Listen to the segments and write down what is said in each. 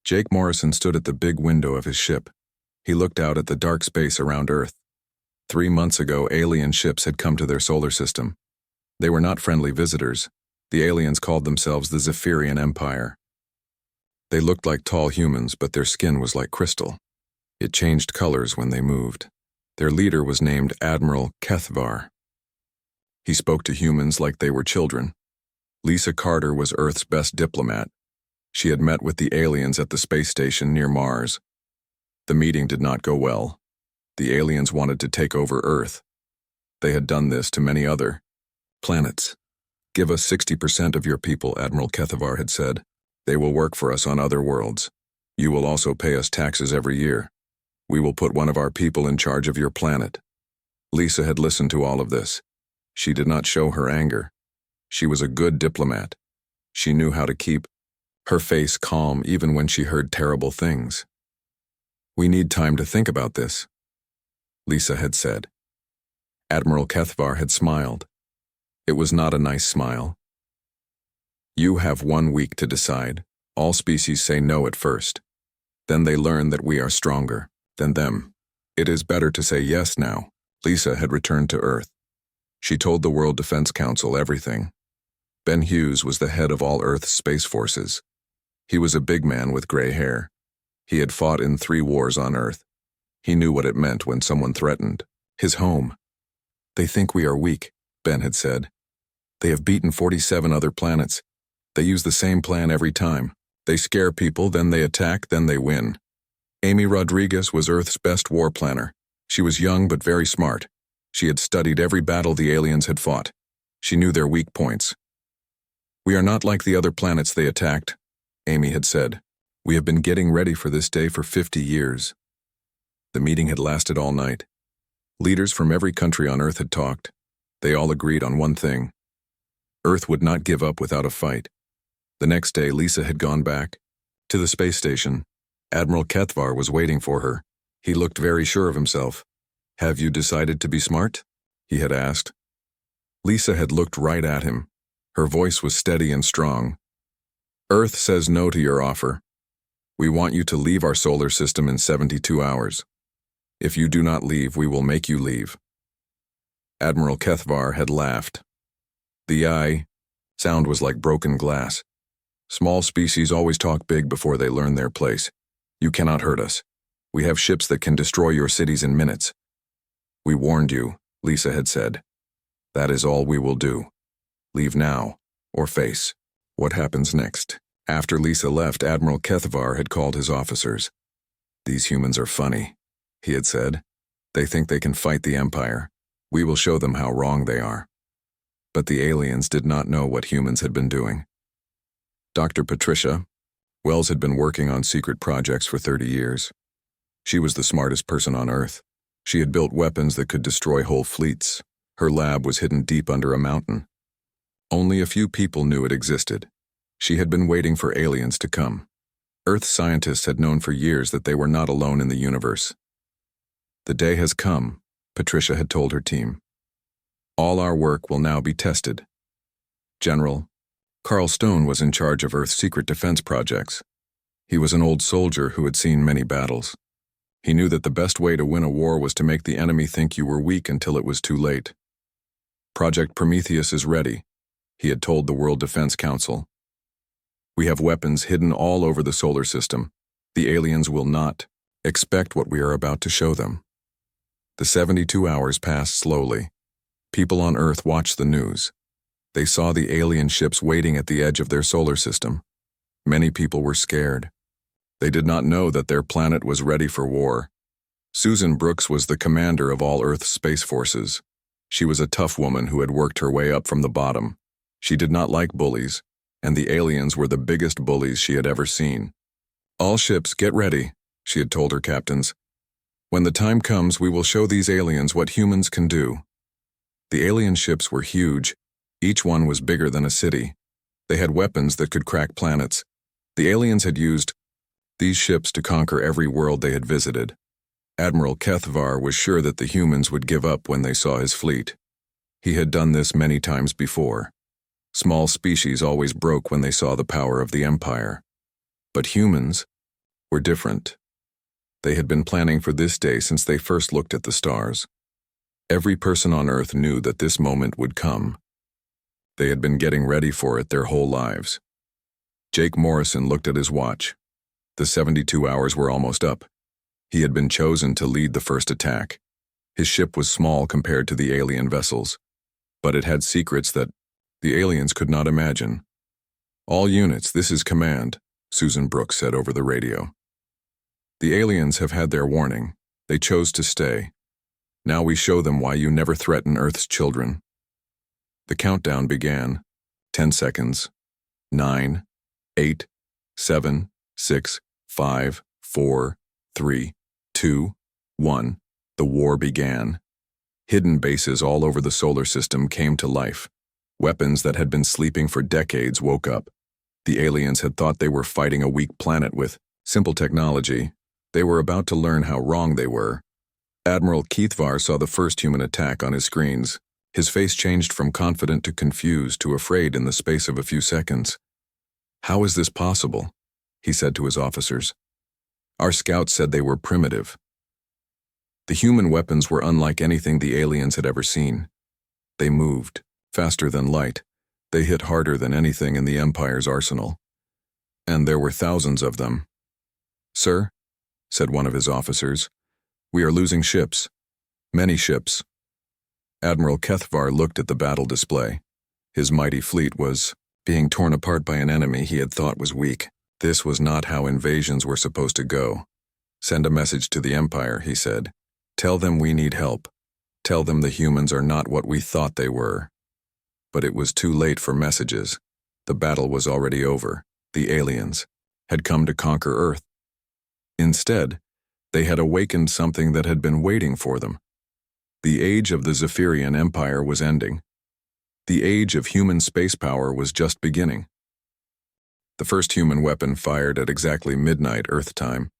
Jake Morrison stood at the big window of his ship. He looked out at the dark space around Earth. 3 months ago, alien ships had come to their solar system. They were not friendly visitors. The aliens called themselves the Zephyrian Empire. They looked like tall humans, but their skin was like crystal. It changed colors when they moved. Their leader was named Admiral Kethvar. He spoke to humans like they were children. Lisa Carter was Earth's best diplomat. She had met with the aliens at the space station near Mars. The meeting did not go well. The aliens wanted to take over Earth. They had done this to many other planets. "Give us 60% of your people," Admiral Kethvar had said. "They will work for us on other worlds. You will also pay us taxes every year. We will put one of our people in charge of your planet." Lisa had listened to all of this. She did not show her anger. She was a good diplomat. She knew how to keep her face calm even when she heard terrible things. "We need time to think about this," Lisa had said. Admiral Kethvar had smiled. It was not a nice smile. "You have 1 week to decide. All species say no at first. Then they learn that we are stronger than them. It is better to say yes now." Lisa had returned to Earth. She told the World Defense Council everything. Ben Hughes was the head of all Earth's space forces. He was a big man with gray hair. He had fought in 3 wars on Earth. He knew what it meant when someone threatened his home. "They think we are weak," Ben had said. "They have beaten 47 other planets. They use the same plan every time. They scare people, then they attack, then they win." Amy Rodriguez was Earth's best war planner. She was young but very smart. She had studied every battle the aliens had fought. She knew their weak points. "We are not like the other planets they attacked," Amy had said. "We have been getting ready for this day for 50 years. The meeting had lasted all night. Leaders from every country on Earth had talked. They all agreed on one thing. Earth would not give up without a fight. The next day, Lisa had gone back to the space station. Admiral Kethvar was waiting for her. He looked very sure of himself. "Have you decided to be smart?" he had asked. Lisa had looked right at him. Her voice was steady and strong. "Earth says no to your offer. We want you to leave our solar system in 72 hours. If you do not leave, we will make you leave." Admiral Kethvar had laughed. The sound was like broken glass. "Small species always talk big before they learn their place. You cannot hurt us. We have ships that can destroy your cities in minutes." "We warned you," Lisa had said. "That is all we will do. Leave now, or face what happens next." After Lisa left, Admiral Kethvar had called his officers. "These humans are funny," he had said. "They think they can fight the Empire. We will show them how wrong they are." But the aliens did not know what humans had been doing. Dr. Patricia Wells had been working on secret projects for 30 years. She was the smartest person on Earth. She had built weapons that could destroy whole fleets. Her lab was hidden deep under a mountain. Only a few people knew it existed. She had been waiting for aliens to come. Earth scientists had known for years that they were not alone in the universe. "The day has come," Patricia had told her team. "All our work will now be tested." General Carl Stone was in charge of Earth's secret defense projects. He was an old soldier who had seen many battles. He knew that the best way to win a war was to make the enemy think you were weak until it was too late. "Project Prometheus is ready," he had told the World Defense Council. "We have weapons hidden all over the solar system. The aliens will not expect what we are about to show them." The 72 hours passed slowly. People on Earth watched the news. They saw the alien ships waiting at the edge of their solar system. Many people were scared. They did not know that their planet was ready for war. Susan Brooks was the commander of all Earth's space forces. She was a tough woman who had worked her way up from the bottom. She did not like bullies, and the aliens were the biggest bullies she had ever seen. "All ships, get ready," she had told her captains. "When the time comes, we will show these aliens what humans can do." The alien ships were huge. Each one was bigger than a city. They had weapons that could crack planets. The aliens had used these ships to conquer every world they had visited. Admiral Kethvar was sure that the humans would give up when they saw his fleet. He had done this many times before. Small species always broke when they saw the power of the Empire. But humans, were different. They had been planning for this day since they first looked at the stars. Every person on Earth knew that this moment would come. They had been getting ready for it their whole lives. Jake Morrison looked at his watch. The 72 hours were almost up. He had been chosen to lead the first attack. His ship was small compared to the alien vessels, but it had secrets that the aliens could not imagine. "All units, this is command," Susan Brooks said over the radio. "The aliens have had their warning. They chose to stay. Now we show them why you never threaten Earth's children." The countdown began. 10 seconds. 9, 8, 7, 6, 5, 4, 3, 2, 1. The war began. Hidden bases all over the solar system came to life. Weapons that had been sleeping for decades woke up. The aliens had thought they were fighting a weak planet with simple technology. They were about to learn how wrong they were. Admiral Keithvar saw the first human attack on his screens. His face changed from confident to confused to afraid in the space of a few seconds. "How is this possible?" he said to his officers. "Our scouts said they were primitive." The human weapons were unlike anything the aliens had ever seen. They moved faster than light. They hit harder than anything in the Empire's arsenal. And there were thousands of them. "Sir," said one of his officers, "we are losing ships. Many ships." Admiral Keithvar looked at the battle display. His mighty fleet was being torn apart by an enemy he had thought was weak. This was not how invasions were supposed to go. "Send a message to the Empire," he said. "Tell them we need help. Tell them the humans are not what we thought they were." But it was too late for messages. The battle was already over. The aliens had come to conquer Earth. Instead, they had awakened something that had been waiting for them. The age of the Zephyrian Empire was ending. The age of human space power was just beginning. The first human weapon fired at exactly midnight Earth time.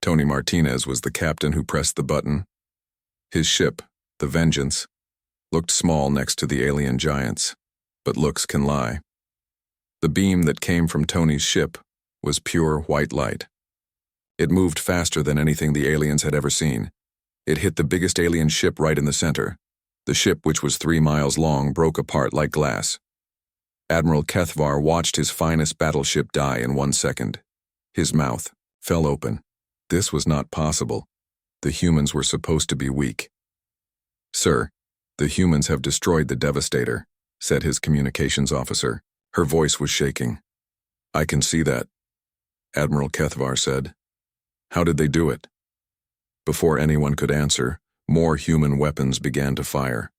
Tony Martinez was the captain who pressed the button. His ship, the Vengeance, looked small next to the alien giants, but looks can lie. The beam that came from Tony's ship was pure white light. It moved faster than anything the aliens had ever seen. It hit the biggest alien ship right in the center. The ship, which was 3 miles long, broke apart like glass. Admiral Keithvar watched his finest battleship die in 1 second. His mouth fell open. This was not possible. The humans were supposed to be weak. "Sir, the humans have destroyed the Devastator," said his communications officer. Her voice was shaking. "I can see that," Admiral Keithvar said. "How did they do it?" Before anyone could answer, more human weapons began to fire.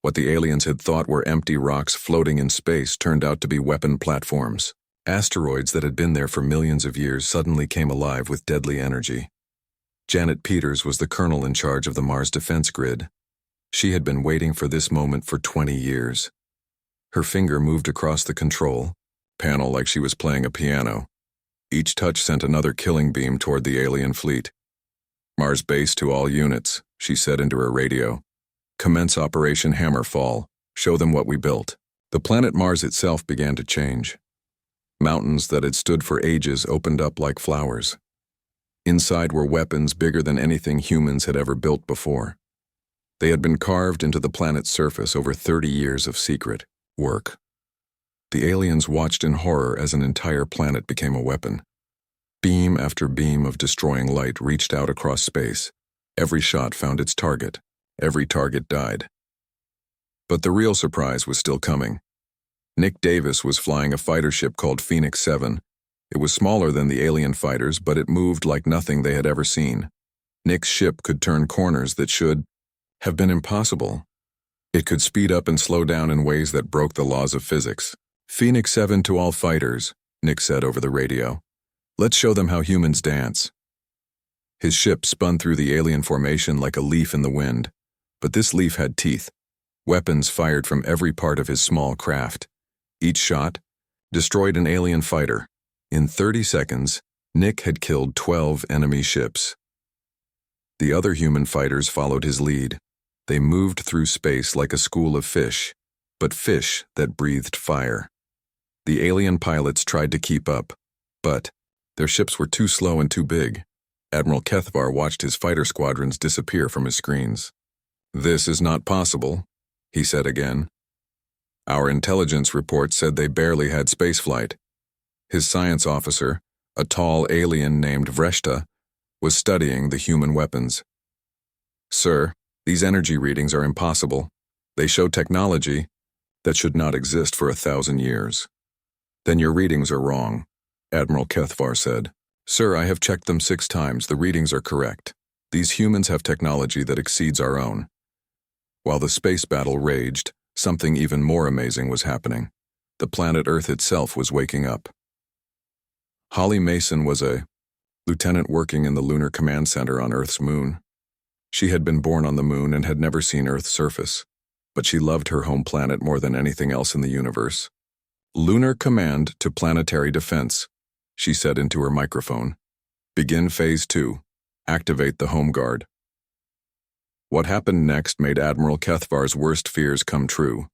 What the aliens had thought were empty rocks floating in space turned out to be weapon platforms. Asteroids that had been there for millions of years suddenly came alive with deadly energy. Janet Peters was the colonel in charge of the Mars Defense Grid. She had been waiting for this moment for 20 years. Her finger moved across the control panel like she was playing a piano. Each touch sent another killing beam toward the alien fleet. "Mars base to all units," she said into her radio. "Commence Operation Hammerfall. Show them what we built." The planet Mars itself began to change. Mountains that had stood for ages opened up like flowers. Inside were weapons bigger than anything humans had ever built before. They had been carved into the planet's surface over 30 years of secret work. The aliens watched in horror as an entire planet became a weapon. Beam after beam of destroying light reached out across space. Every shot found its target. Every target died. But the real surprise was still coming. Nick Davis was flying a fighter ship called Phoenix 7. It was smaller than the alien fighters, but it moved like nothing they had ever seen. Nick's ship could turn corners that should have been impossible. It could speed up and slow down in ways that broke the laws of physics. "Phoenix 7 to all fighters," Nick said over the radio. "Let's show them how humans dance." His ship spun through the alien formation like a leaf in the wind, but this leaf had teeth. Weapons fired from every part of his small craft. Each shot destroyed an alien fighter. In 30 seconds, Nick had killed 12 enemy ships. The other human fighters followed his lead. They moved through space like a school of fish, but fish that breathed fire. The alien pilots tried to keep up, but Their ships were too slow and too big. Admiral Kethvar watched his fighter squadrons disappear from his screens. "This is not possible," he said again. "Our intelligence report said they barely had spaceflight." His science officer, a tall alien named Vreshta, was studying the human weapons. "Sir, these energy readings are impossible. They show technology that should not exist for 1,000 years. "Then your readings are wrong," Admiral Kethvar said. "Sir, I have checked them 6 times. The readings are correct. These humans have technology that exceeds our own." While the space battle raged, something even more amazing was happening. The planet Earth itself was waking up. Holly Mason was a lieutenant working in the Lunar Command Center on Earth's moon. She had been born on the moon and had never seen Earth's surface, but she loved her home planet more than anything else in the universe. "Lunar Command to Planetary Defense," she said into her microphone. "Begin Phase 2. Activate the Home Guard." What happened next made Admiral Kethvar's worst fears come true.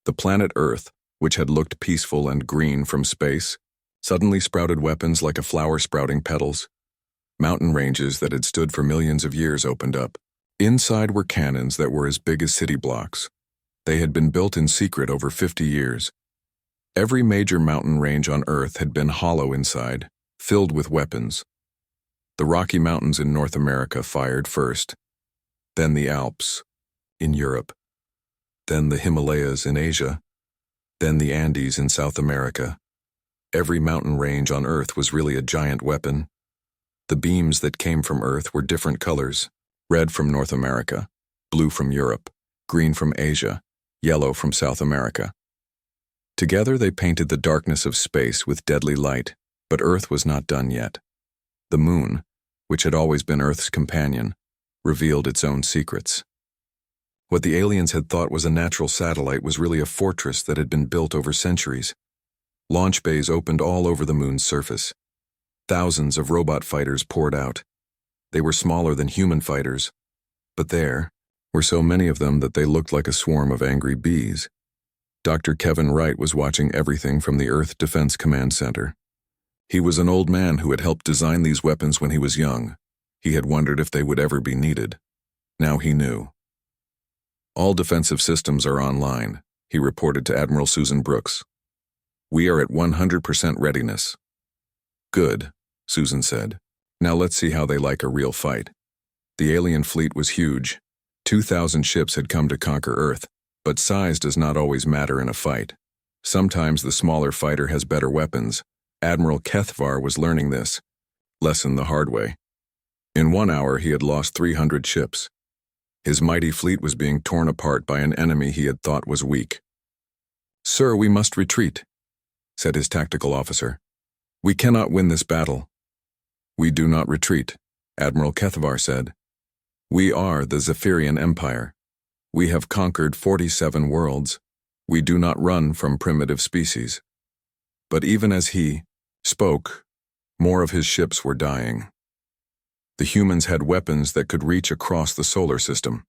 The planet Earth, which had looked peaceful and green from space, suddenly sprouted weapons like a flower sprouting petals. Mountain ranges that had stood for millions of years opened up. Inside were cannons that were as big as city blocks. They had been built in secret over 50 years. Every major mountain range on Earth had been hollow inside, filled with weapons. The Rocky Mountains in North America fired first, then the Alps in Europe, then the Himalayas in Asia, then the Andes in South America. Every mountain range on Earth was really a giant weapon. The beams that came from Earth were different colors: red from North America, blue from Europe, green from Asia, yellow from South America. Together they painted the darkness of space with deadly light, but Earth was not done yet. The moon, which had always been Earth's companion, revealed its own secrets. What the aliens had thought was a natural satellite was really a fortress that had been built over centuries. Launch bays opened all over the moon's surface. Thousands of robot fighters poured out. They were smaller than human fighters, but there were so many of them that they looked like a swarm of angry bees. Dr. Kevin Wright was watching everything from the Earth Defense Command Center. He was an old man who had helped design these weapons when he was young. He had wondered if they would ever be needed. Now he knew. "All defensive systems are online," he reported to Admiral Susan Brooks. "We are at 100% readiness." "Good," Susan said. "Now let's see how they like a real fight." The alien fleet was huge. 2,000 ships had come to conquer Earth, but size does not always matter in a fight. Sometimes the smaller fighter has better weapons. Admiral Kethvar was learning this lesson the hard way. In 1 hour he had lost 300 ships. His mighty fleet was being torn apart by an enemy he had thought was weak. "Sir, we must retreat," said his tactical officer. "We cannot win this battle." "We do not retreat," Admiral Kethvar said. "We are the Zephyrian Empire. We have conquered 47 worlds. We do not run from primitive species." But even as he spoke, more of his ships were dying. The humans had weapons that could reach across the solar system.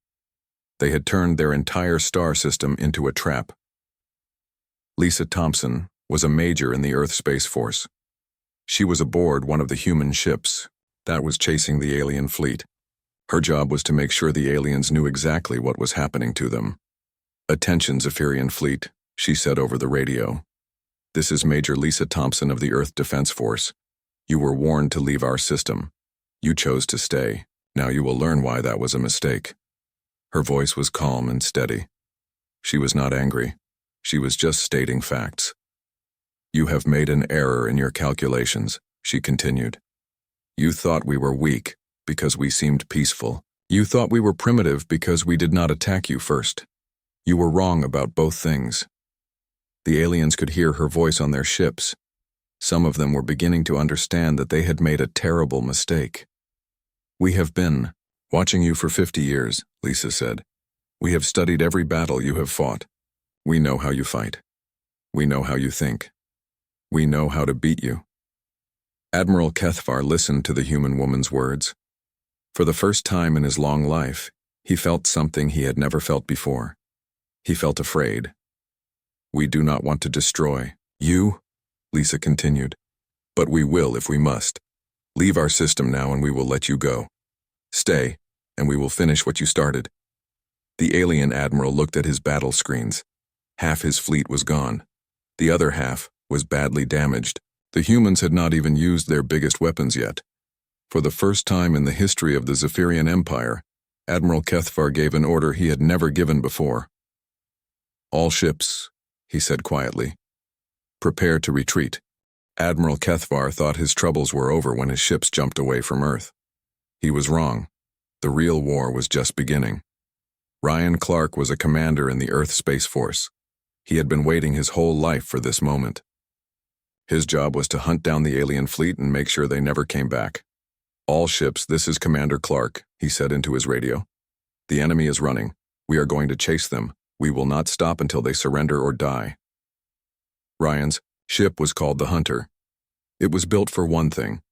They had turned their entire star system into a trap. Lisa Thompson was a major in the Earth Space Force. She was aboard one of the human ships that was chasing the alien fleet. Her job was to make sure the aliens knew exactly what was happening to them. "Attention, Zephyrian fleet," she said over the radio. "This is Major Lisa Thompson of the Earth Defense Force. You were warned to leave our system. You chose to stay. Now you will learn why that was a mistake." Her voice was calm and steady. She was not angry. She was just stating facts. "You have made an error in your calculations," she continued. "You thought we were weak because we seemed peaceful. You thought we were primitive because we did not attack you first. You were wrong about both things." The aliens could hear her voice on their ships. Some of them were beginning to understand that they had made a terrible mistake. "We have been watching you for 50 years, Lisa said. "We have studied every battle you have fought. We know how you fight. We know how you think. We know how to beat you." Admiral Kethvar listened to the human woman's words. For the first time in his long life, he felt something he had never felt before. He felt afraid. "We do not want to destroy you," Lisa continued. But we will if we must. Leave our system now and we will let you go. Stay, and we will finish what you started. The alien admiral looked at his battle screens. Half his fleet was gone. The other half was badly damaged. The humans had not even used their biggest weapons yet. For the first time in the history of the Zephyrian Empire, Admiral Kethvar gave an order he had never given before. All ships, he said quietly. Prepare to retreat. Admiral Kethvar thought his troubles were over when his ships jumped away from Earth. He was wrong. The real war was just beginning. Ryan Clark was a commander in the Earth Space Force. He had been waiting his whole life for this moment. His job was to hunt down the alien fleet and make sure they never came back. All ships, this is Commander Clark, he said into his radio. The enemy is running. We are going to chase them. We will not stop until they surrender or die. Ryan's ship was called the Hunter. It was built for one thing: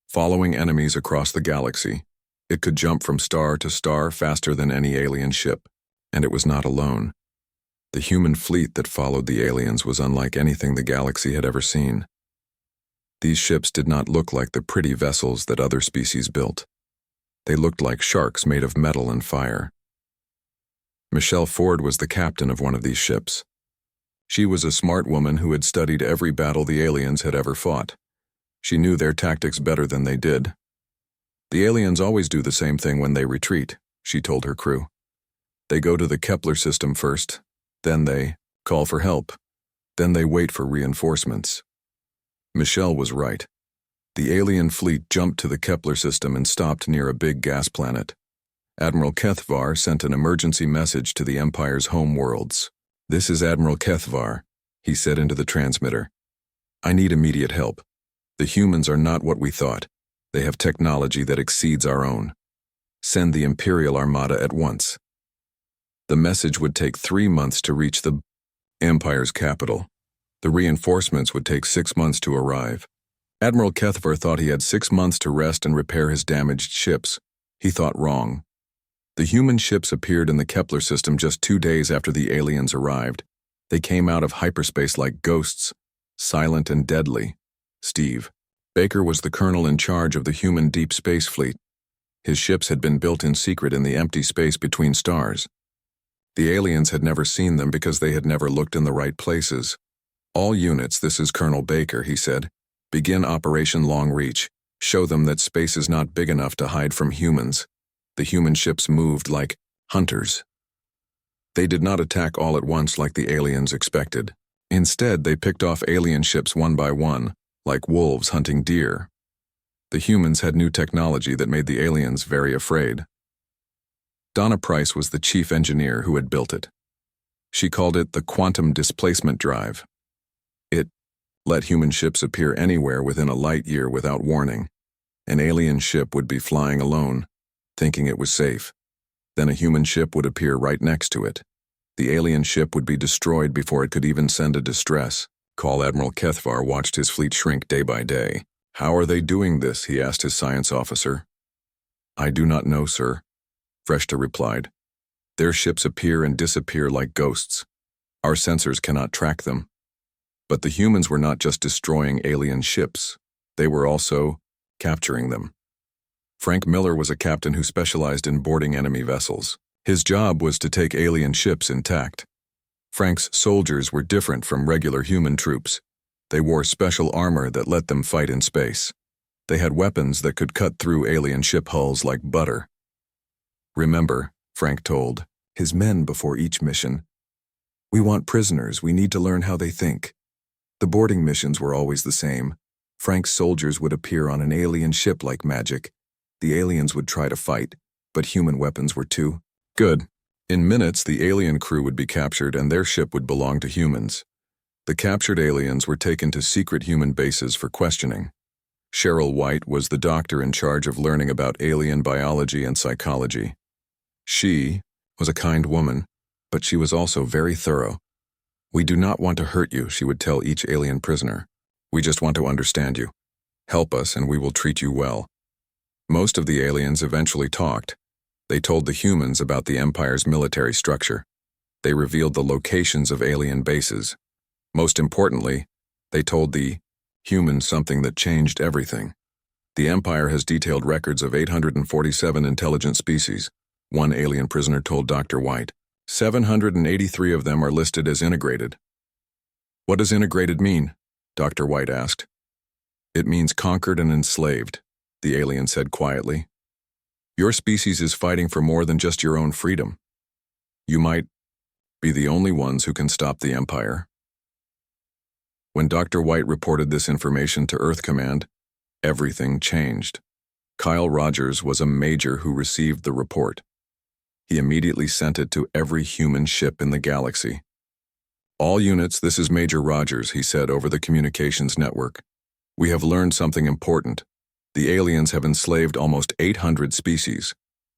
following enemies across the galaxy. It could jump from star to star faster than any alien ship, and it was not alone. The human fleet that followed the aliens was unlike anything the galaxy had ever seen. These ships did not look like the pretty vessels that other species built. They looked like sharks made of metal and fire. Michelle Ford was the captain of one of these ships. She was a smart woman who had studied every battle the aliens had ever fought. She knew their tactics better than they did. The aliens always do the same thing when they retreat, she told her crew. They go to the Kepler system first, then they call for help, then they wait for reinforcements. Michelle was right. The alien fleet jumped to the Kepler system and stopped near a big gas planet. Admiral Kethvar sent an emergency message to the Empire's home worlds. "This is Admiral Kethvar," he said into the transmitter. "I need immediate help. The humans are not what we thought. They have technology that exceeds our own. Send the Imperial Armada at once." The message would take 3 months to reach the Empire's capital. The reinforcements would take 6 months to arrive. Admiral Kethvar thought he had 6 months to rest and repair his damaged ships. He thought wrong. The human ships appeared in the Kepler system just 2 days after the aliens arrived. They came out of hyperspace like ghosts, silent and deadly. Steve Baker was the colonel in charge of the human deep space fleet. His ships had been built in secret in the empty space between stars. The aliens had never seen them because they had never looked in the right places. "All units, this is Colonel Baker," he said. "Begin Operation Long Reach. Show them that space is not big enough to hide from humans." The human ships moved like hunters. They did not attack all at once like the aliens expected. Instead, they picked off alien ships one by one, like wolves hunting deer. The humans had new technology that made the aliens very afraid. Donna Price was the chief engineer who had built it. She called it the quantum displacement drive. It let human ships appear anywhere within a light year without warning. An alien ship would be flying alone, thinking it was safe. Then a human ship would appear right next to it. The alien ship would be destroyed before it could even send a distress call. Admiral Kethvar watched his fleet shrink day by day. "How are they doing this?" he asked his science officer. "I do not know, sir," Freshta replied. "Their ships appear and disappear like ghosts. Our sensors cannot track them." But the humans were not just destroying alien ships. They were also capturing them. Frank Miller was a captain who specialized in boarding enemy vessels. His job was to take alien ships intact. Frank's soldiers were different from regular human troops. They wore special armor that let them fight in space. They had weapons that could cut through alien ship hulls like butter. "Remember," Frank told his men before each mission, "we want prisoners. We need to learn how they think." The boarding missions were always the same. Frank's soldiers would appear on an alien ship like magic. The aliens would try to fight, but human weapons were too good. In minutes, the alien crew would be captured and their ship would belong to humans. The captured aliens were taken to secret human bases for questioning. Cheryl White was the doctor in charge of learning about alien biology and psychology. She was a kind woman, but she was also very thorough. "We do not want to hurt you," she would tell each alien prisoner. "We just want to understand you. Help us and we will treat you well." Most of the aliens eventually talked. They told the humans about the Empire's military structure. They revealed the locations of alien bases. Most importantly, they told the Humans, something that changed everything. The Empire has detailed records of 847 intelligent species, one alien prisoner told Dr. White. 783 of them are listed as integrated. What does integrated mean? Dr. White asked. It means conquered and enslaved, the alien said quietly. Your species is fighting for more than just your own freedom. You might be the only ones who can stop the Empire. When Dr. White reported this information to Earth Command, everything changed. Kyle Rogers was a major who received the report. He immediately sent it to every human ship in the galaxy. All units, this is Major Rogers, he said over the communications network. We have learned something important. The aliens have enslaved almost 800 species.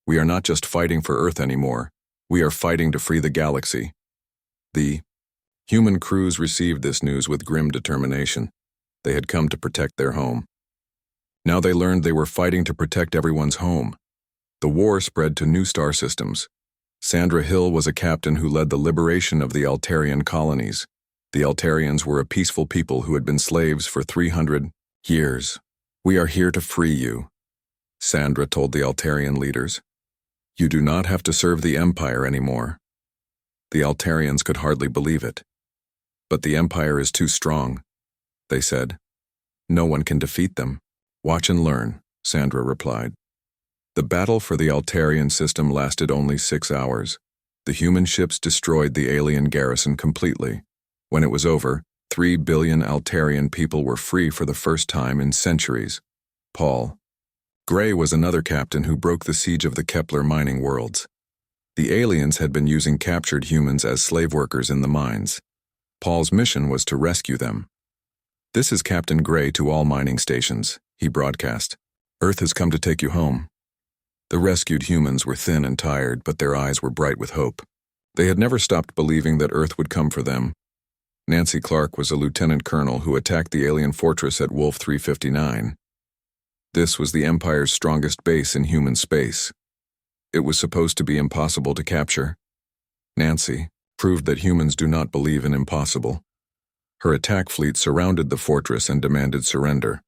We are not just fighting for Earth anymore. We are fighting to free the galaxy. The human crews received this news with grim determination. They had come to protect their home. Now they learned they were fighting to protect everyone's home. The war spread to new star systems. Sandra Hill was a captain who led the liberation of the Altarian colonies. The Altarians were a peaceful people who had been slaves for 300 years. We are here to free you, Sandra told the Altarian leaders. You do not have to serve the Empire anymore. The Altarians could hardly believe it. But the Empire is too strong, they said. No one can defeat them. Watch and learn, Sandra replied. The battle for the Altarian system lasted only 6 hours. The human ships destroyed the alien garrison completely. When it was over, 3 billion Altarian people were free for the first time in centuries. Paul Gray was another captain who broke the siege of the Kepler mining worlds. The aliens had been using captured humans as slave workers in the mines. Paul's mission was to rescue them. This is Captain Gray to all mining stations, he broadcast. Earth has come to take you home. The rescued humans were thin and tired, but their eyes were bright with hope. They had never stopped believing that Earth would come for them. Nancy Clark was a lieutenant colonel who attacked the alien fortress at Wolf 359. This was the Empire's strongest base in human space. It was supposed to be impossible to capture. Nancy proved that humans do not believe in impossible. Her attack fleet surrounded the fortress and demanded surrender.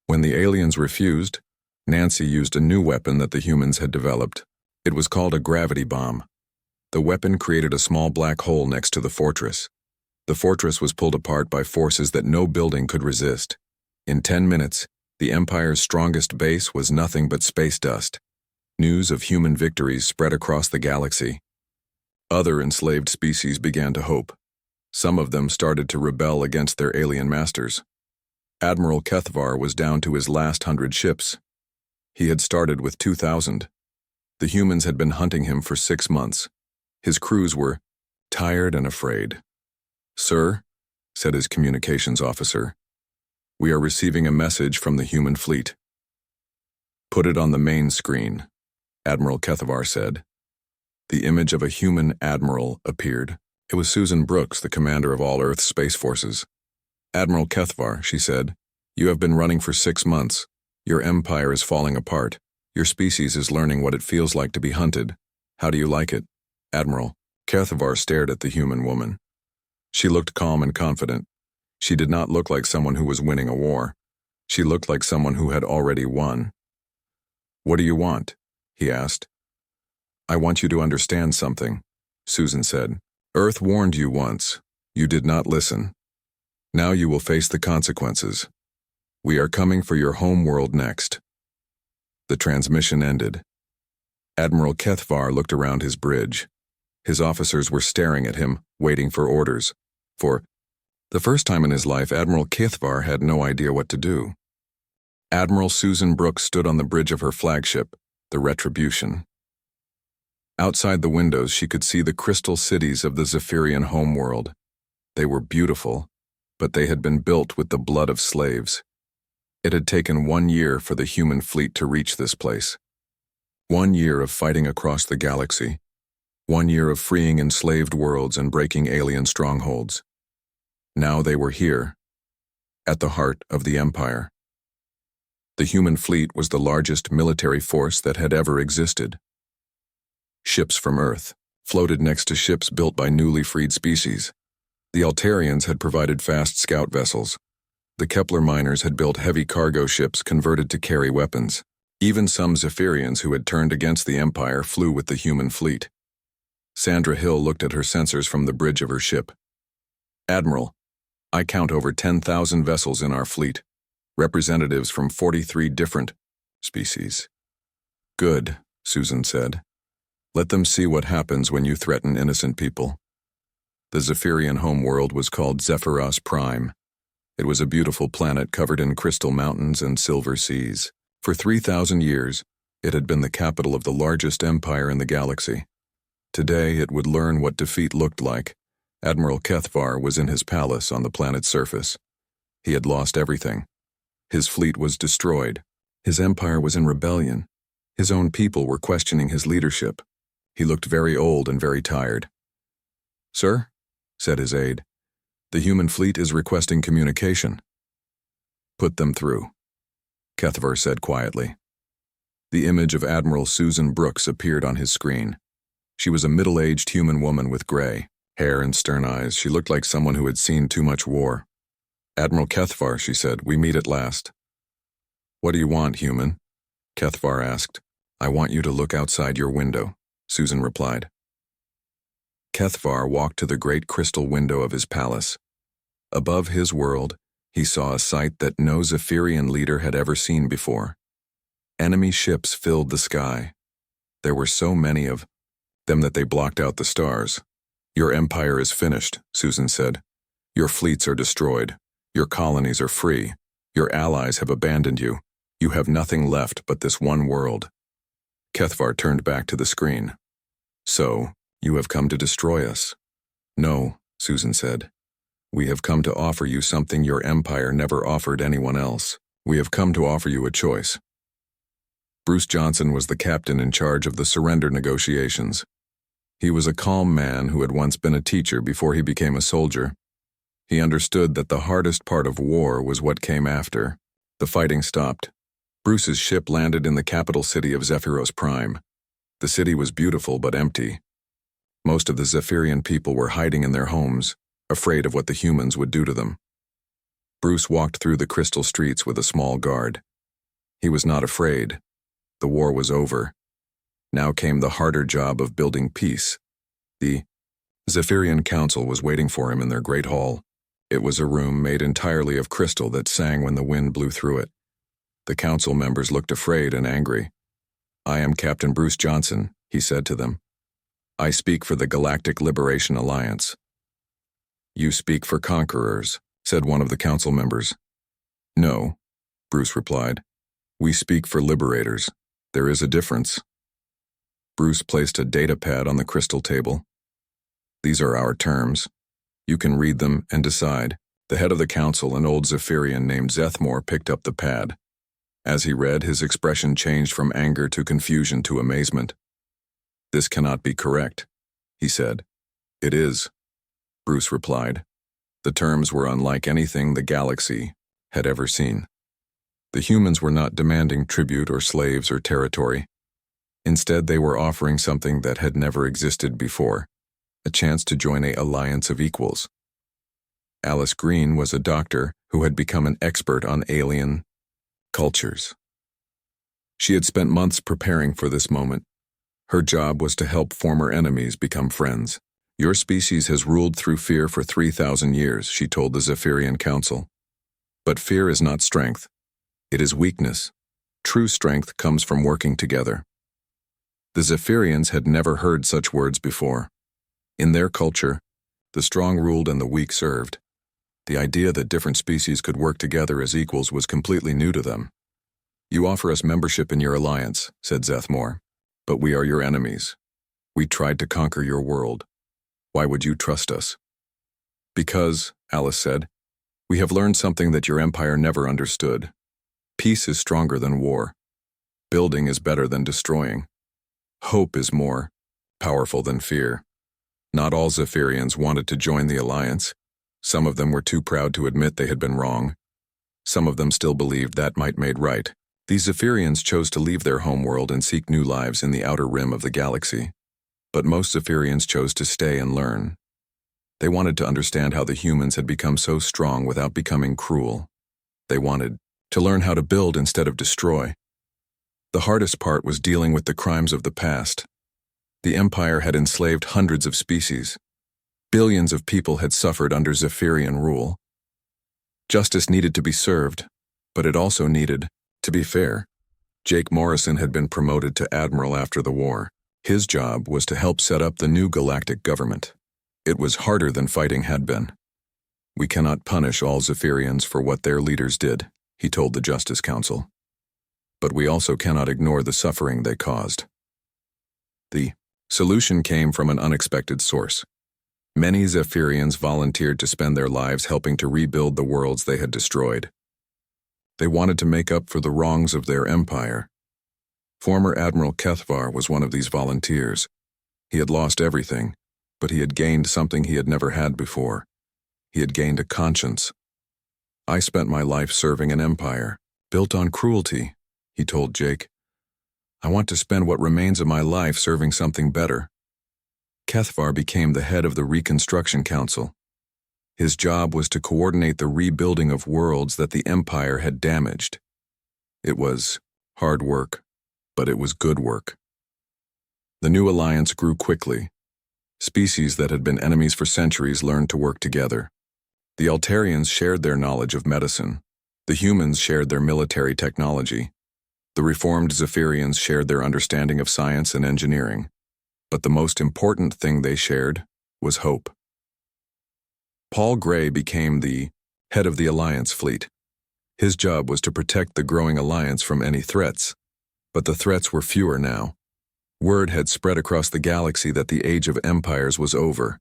When the aliens refused, Nancy used a new weapon that the humans had developed. It was called a gravity bomb. The weapon created a small black hole next to the fortress. The fortress was pulled apart by forces that no building could resist. In 10 minutes, the Empire's strongest base was nothing but space dust. News of human victories spread across the galaxy. Other enslaved species began to hope. Some of them started to rebel against their alien masters. Admiral Kethvar was down to his last 100 ships. He had started with 2,000. The humans had been hunting him for 6 months. His crews were tired and afraid. Sir, said his communications officer, we are receiving a message from the human fleet. Put it on the main screen, Admiral Kethvar said. The image of a human admiral appeared. It was Susan Brooks, the commander of all Earth's space forces. Admiral Kethvar, she said, you have been running for 6 months. Your empire is falling apart. Your species is learning what it feels like to be hunted. How do you like it? Admiral Kethvar stared at the human woman. She looked calm and confident. She did not look like someone who was winning a war. She looked like someone who had already won. What do you want? He asked. I want you to understand something, Susan said. Earth warned you once. You did not listen. Now you will face the consequences. We are coming for your home world next. The transmission ended. Admiral Kethvar looked around his bridge. His officers were staring at him, waiting for orders. For the first time in his life, Admiral Kethvar had no idea what to do. Admiral Susan Brooks stood on the bridge of her flagship, the Retribution. Outside the windows, she could see the crystal cities of the Zephyrian homeworld. They were beautiful, but they had been built with the blood of slaves. It had taken 1 year for the human fleet to reach this place. 1 year of fighting across the galaxy. 1 year of freeing enslaved worlds and breaking alien strongholds. Now they were here, at the heart of the Empire. The human fleet was the largest military force that had ever existed. Ships from Earth floated next to ships built by newly freed species. The Altarians had provided fast scout vessels. The Kepler miners had built heavy cargo ships converted to carry weapons. Even some Zephyrians who had turned against the Empire flew with the human fleet. Sandra Hill looked at her sensors from the bridge of her ship. "Admiral, I count over 10,000 vessels in our fleet, representatives from 43 different species." "Good," Susan said. "Let them see what happens when you threaten innocent people." The Zephyrian homeworld was called Zephyros Prime. It was a beautiful planet covered in crystal mountains and silver seas. For 3,000 years, it had been the capital of the largest empire in the galaxy. Today, it would learn what defeat looked like. Admiral Kethvar was in his palace on the planet's surface. He had lost everything. His fleet was destroyed. His empire was in rebellion. His own people were questioning his leadership. He looked very old and very tired. "Sir," said his aide, "the human fleet is requesting communication." "Put them through," Kethvar said quietly. The image of Admiral Susan Brooks appeared on his screen. She was a middle-aged human woman with gray hair and stern eyes. She looked like someone who had seen too much war. "Admiral Kethvar," she said, "we meet at last." "What do you want, human?" Kethvar asked. "I want you to look outside your window," Susan replied. Kethvar walked to the great crystal window of his palace. Above his world, he saw a sight that no Zephyrian leader had ever seen before. Enemy ships filled the sky. There were so many of them that they blocked out the stars. "Your empire is finished," Susan said. "Your fleets are destroyed. Your colonies are free. Your allies have abandoned you. You have nothing left but this one world." Kethvar turned back to the screen. "So, you have come to destroy us?" "No," Susan said. "We have come to offer you something your empire never offered anyone else. We have come to offer you a choice." Bruce Johnson was the captain in charge of the surrender negotiations. He was a calm man who had once been a teacher before he became a soldier. He understood that the hardest part of war was what came after. The fighting stopped. Bruce's ship landed in the capital city of Zephyros Prime. The city was beautiful but empty. Most of the Zephyrian people were hiding in their homes, afraid of what the humans would do to them. Bruce walked through the crystal streets with a small guard. He was not afraid. The war was over. Now came the harder job of building peace. The Zephyrian Council was waiting for him in their great hall. It was a room made entirely of crystal that sang when the wind blew through it. The council members looked afraid and angry. "I am Captain Bruce Johnson," he said to them. "I speak for the Galactic Liberation Alliance." "You speak for conquerors," said one of the council members. "No," Bruce replied. "We speak for liberators. There is a difference." Bruce placed a data pad on the crystal table. "These are our terms. You can read them and decide." The head of the council, an old Zephyrian named Zethmore, picked up the pad. As he read, his expression changed from anger to confusion to amazement. "This cannot be correct," he said. "It is," Bruce replied. The terms were unlike anything the galaxy had ever seen. The humans were not demanding tribute or slaves or territory. Instead, they were offering something that had never existed before, a chance to join an alliance of equals. Alice Green was a doctor who had become an expert on alien cultures. She had spent months preparing for this moment. Her job was to help former enemies become friends. "Your species has ruled through fear for 3,000 years, she told the Zephyrian Council. "But fear is not strength. It is weakness. True strength comes from working together." The Zephyrians had never heard such words before. In their culture, the strong ruled and the weak served. The idea that different species could work together as equals was completely new to them. "You offer us membership in your alliance," said Zethmore, "but we are your enemies. We tried to conquer your world. Why would you trust us?" "Because," Alice said, "we have learned something that your empire never understood. Peace is stronger than war. Building is better than destroying. Hope is more powerful than fear." Not all Zephyrians wanted to join the alliance. Some of them were too proud to admit they had been wrong. Some of them still believed that might made right. These Zephyrians chose to leave their homeworld and seek new lives in the outer rim of the galaxy. But most Zephyrians chose to stay and learn. They wanted to understand how the humans had become so strong without becoming cruel. They wanted to learn how to build instead of destroy. The hardest part was dealing with the crimes of the past. The Empire had enslaved hundreds of species. Billions of people had suffered under Zephyrian rule. Justice needed to be served, but it also needed to be fair. Jake Morrison had been promoted to admiral after the war. His job was to help set up the new galactic government. It was harder than fighting had been. "We cannot punish all Zephyrians for what their leaders did," he told the Justice Council. "But we also cannot ignore the suffering they caused." The solution came from an unexpected source. Many Zephyrians volunteered to spend their lives helping to rebuild the worlds they had destroyed. They wanted to make up for the wrongs of their empire. Former Admiral Kethvar was one of these volunteers. He had lost everything, but he had gained something he had never had before. He had gained a conscience. "I spent my life serving an empire, built on cruelty," he told Jake. "I want to spend what remains of my life serving something better." Kethvar became the head of the Reconstruction Council. His job was to coordinate the rebuilding of worlds that the Empire had damaged. It was hard work, but it was good work. The new alliance grew quickly. Species that had been enemies for centuries learned to work together. The Altarians shared their knowledge of medicine. The humans shared their military technology. The reformed Zephyrians shared their understanding of science and engineering. But the most important thing they shared was hope. Paul Gray became the head of the Alliance fleet. His job was to protect the growing alliance from any threats. But the threats were fewer now. Word had spread across the galaxy that the age of empires was over.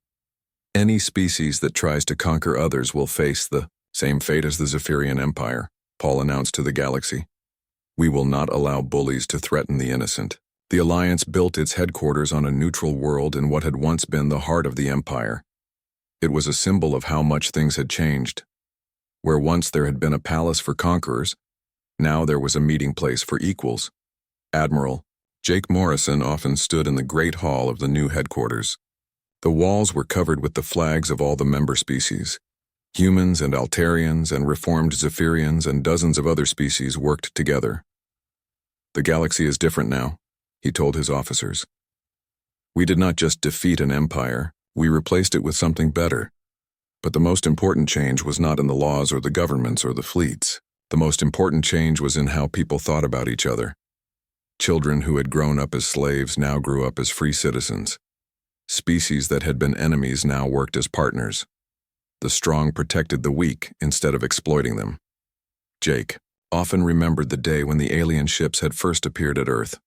Any species that tries to conquer others will face the same fate as the Zephyrian Empire, Paul announced to the galaxy. "We will not allow bullies to threaten the innocent." The Alliance built its headquarters on a neutral world in what had once been the heart of the Empire. It was a symbol of how much things had changed. Where once there had been a palace for conquerors, now there was a meeting place for equals. Admiral Jake Morrison often stood in the great hall of the new headquarters. The walls were covered with the flags of all the member species. Humans and Altarians and reformed Zephyrians and dozens of other species worked together. "The galaxy is different now," he told his officers. "We did not just defeat an empire, we replaced it with something better. But the most important change was not in the laws or the governments or the fleets. The most important change was in how people thought about each other. Children who had grown up as slaves now grew up as free citizens. Species that had been enemies now worked as partners. The strong protected the weak instead of exploiting them." Jake often remembered the day when the alien ships had first appeared at Earth.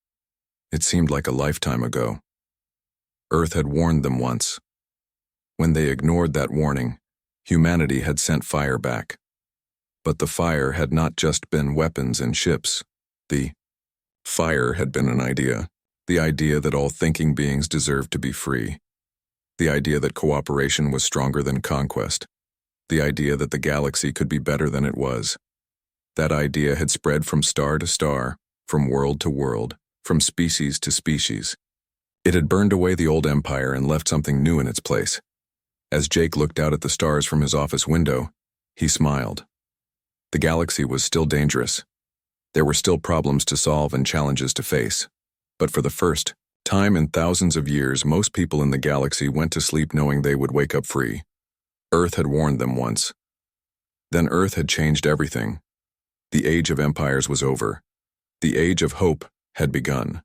It seemed like a lifetime ago. Earth had warned them once. When they ignored that warning, humanity had sent fire back. But the fire had not just been weapons and ships. The fire had been an idea. The idea that all thinking beings deserved to be free. The idea that cooperation was stronger than conquest. The idea that the galaxy could be better than it was. That idea had spread from star to star, from world to world, from species to species. It had burned away the old empire and left something new in its place. As Jake looked out at the stars from his office window, he smiled. The galaxy was still dangerous. There were still problems to solve and challenges to face. But for the first time in thousands of years, most people in the galaxy went to sleep knowing they would wake up free. Earth had warned them once. Then Earth had changed everything. The age of empires was over. The age of hope had begun.